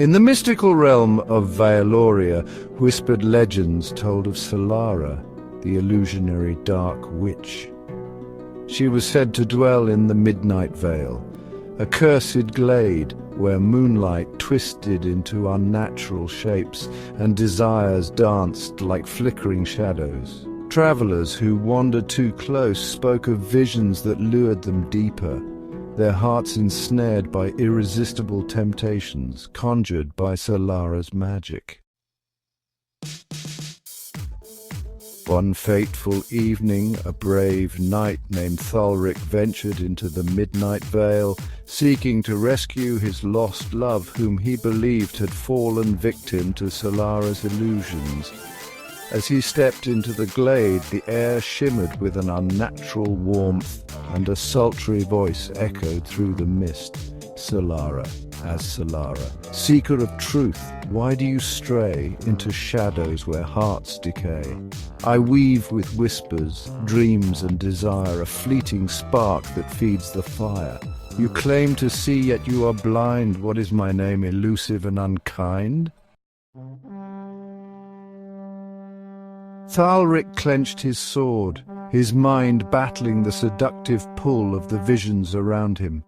In the mystical realm of Vaeloria, whispered legends told of Solara, the illusionary dark witch. She was said to dwell in the Midnight Vale, a cursed glade where moonlight twisted into unnatural shapes and desires danced like flickering shadows. Travelers who wandered too close spoke of visions that lured them deeper, their hearts ensnared by irresistible temptations conjured by Solara's magic. One fateful evening, a brave knight named Thalric ventured into the Midnight Vale, seeking to rescue his lost love whom he believed had fallen victim to Solara's illusions. As he stepped into the glade, the air shimmered with an unnatural warmth, and a sultry voice echoed through the mist. Solara, as Solara, seeker of truth, why do you stray into shadows where hearts decay? I weave with whispers, dreams and desire, a fleeting spark that feeds the fire. You claim to see, yet you are blind. What is my name, elusive and unkind? Thalric clenched his sword, his mind battling the seductive pull of the visions around him.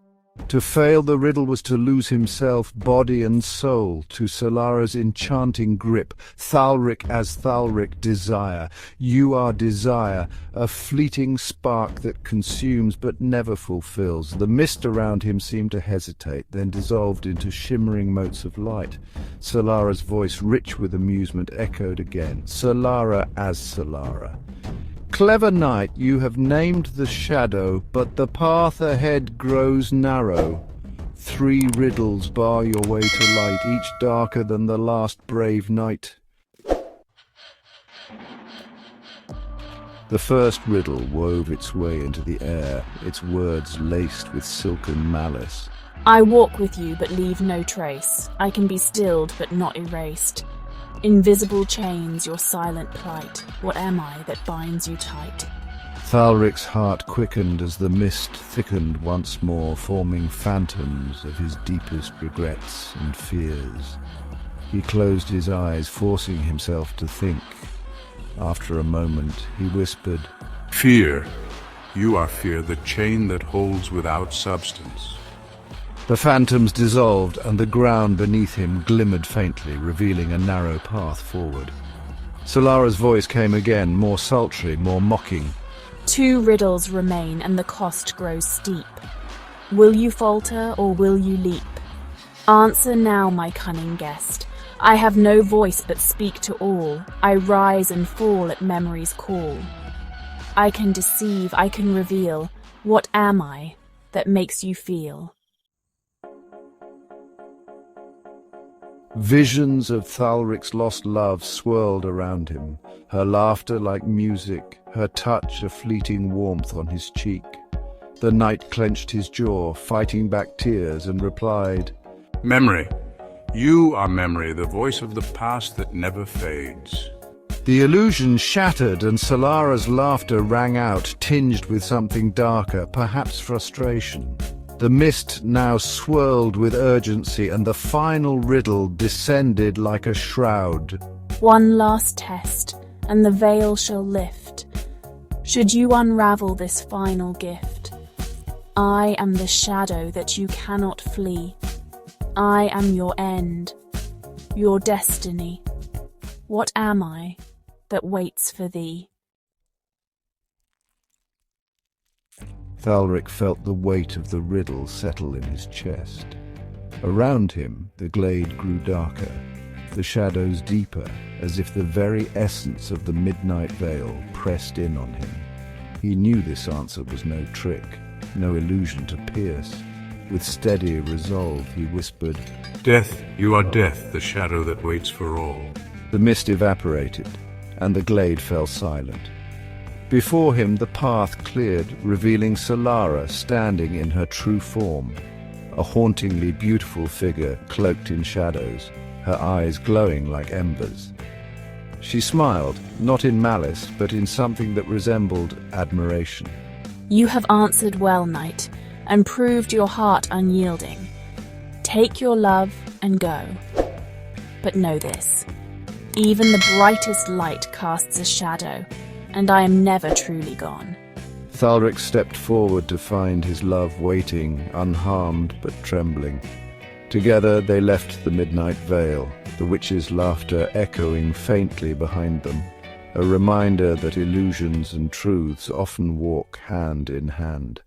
To fail the riddle was to lose himself, body and soul, to Solara's enchanting grip. Thalric as Thalric, desire. You are desire, a fleeting spark that consumes but never fulfills. The mist around him seemed to hesitate, then dissolved into shimmering motes of light. Solara's voice, rich with amusement, echoed again. Solara as Solara. Clever knight, you have named the shadow, but the path ahead grows narrow. 3 riddles bar your way to light, each darker than the last brave night. The first riddle wove its way into the air, its words laced with silken malice. I walk with you but leave no trace. I can be stilled but not erased. Invisible chains, your silent plight. What am I that binds you tight? Thalric's heart quickened as the mist thickened once more, forming phantoms of his deepest regrets and fears. He closed his eyes, forcing himself to think. After a moment, he whispered, Fear. You are fear, the chain that holds without substance. The phantoms dissolved, and the ground beneath him glimmered faintly, revealing a narrow path forward. Solara's voice came again, more sultry, more mocking. 2 riddles remain, and the cost grows steep. Will you falter, or will you leap? Answer now, my cunning guest. I have no voice but speak to all. I rise and fall at memory's call. I can deceive, I can reveal. What am I that makes you feel? Visions of Thalric's lost love swirled around him, her laughter like music, her touch a fleeting warmth on his cheek. The knight clenched his jaw, fighting back tears, and replied, Memory. You are memory, the voice of the past that never fades. The illusion shattered, and Solara's laughter rang out, tinged with something darker, perhaps frustration. The mist now swirled with urgency, and the final riddle descended like a shroud. One last test, and the veil shall lift. Should you unravel this final gift, I am the shadow that you cannot flee. I am your end, your destiny. What am I that waits for thee? Thalric felt the weight of the riddle settle in his chest. Around him, the glade grew darker, the shadows deeper, as if the very essence of the Midnight Vale pressed in on him. He knew this answer was no trick, no illusion to pierce. With steady resolve, he whispered, Death, you are death, the shadow that waits for all. The mist evaporated, and the glade fell silent. Before him the path cleared, revealing Solara standing in her true form, a hauntingly beautiful figure cloaked in shadows, her eyes glowing like embers. She smiled, not in malice, but in something that resembled admiration. You have answered well, knight, and proved your heart unyielding. Take your love and go. But know this, even the brightest light casts a shadow, and I am never truly gone. Thalric stepped forward to find his love waiting, unharmed but trembling. Together they left the midnight vale, the witch's laughter echoing faintly behind them, a reminder that illusions and truths often walk hand in hand.